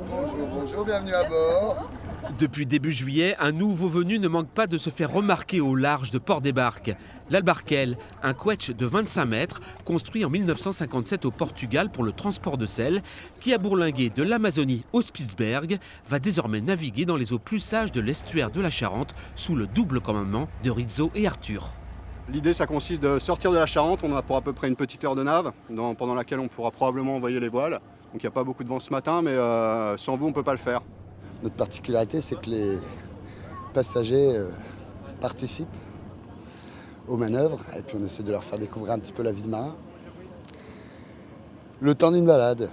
Bonjour, bonjour, bienvenue à bord. Depuis début juillet, un nouveau venu ne manque pas de se faire remarquer au large de Port-des-Barques. L'Albarquel, un quetch de 25 mètres, construit en 1957 au Portugal pour le transport de sel, qui a bourlingué de l'Amazonie au Spitzberg, va désormais naviguer dans les eaux plus sages de l'estuaire de la Charente, sous le double commandement de Rizzo et Arthur. L'idée, ça consiste de sortir de la Charente. On a pour à peu près une petite heure de nave, pendant laquelle on pourra probablement envoyer les voiles. Donc il n'y a pas beaucoup de vent ce matin, mais sans vous, on ne peut pas le faire. Notre particularité, c'est que les passagers participent aux manœuvres et puis on essaie de leur faire découvrir un petit peu la vie de marin. Le temps d'une balade.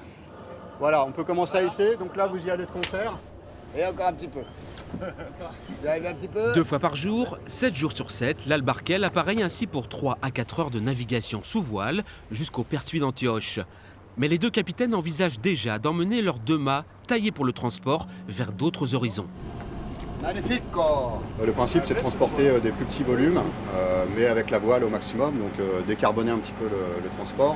Voilà, on peut commencer à hisser. Donc là, vous y allez de concert. Et encore un petit peu. Vous arrivez un petit peu. 2 fois par jour, 7 jours sur 7, l'Albarquel appareille ainsi pour 3 à 4 heures de navigation sous voile jusqu'au Pertuis d'Antioche. Mais les deux capitaines envisagent déjà d'emmener leurs 2 mâts taillés pour le transport vers d'autres horizons. Magnifique quoi. Le principe, c'est de transporter des plus petits volumes, mais avec la voile au maximum, donc décarboner un petit peu le transport.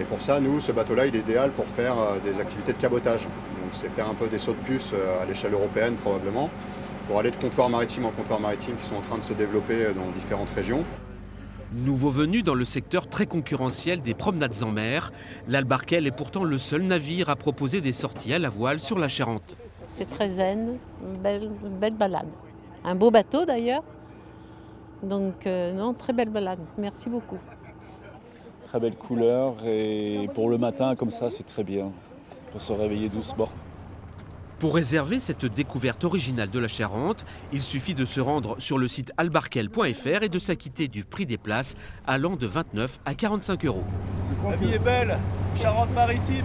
Et pour ça, nous, ce bateau-là, il est idéal pour faire des activités de cabotage. Donc c'est faire un peu des sauts de puce à l'échelle européenne probablement, pour aller de comptoir maritime en comptoir maritime qui sont en train de se développer dans différentes régions. Nouveau venu dans le secteur très concurrentiel des promenades en mer, l'Albarquel est pourtant le seul navire à proposer des sorties à la voile sur la Charente. C'est très zen, une belle balade. Un beau bateau d'ailleurs. Donc non, très belle balade. Merci beaucoup. Très belle couleur et pour le matin comme ça c'est très bien pour se réveiller doucement. Pour réserver cette découverte originale de la Charente, il suffit de se rendre sur le site albarquel.fr et de s'acquitter du prix des places allant de 29 à 45 euros. La vie est belle, Charente-Maritime.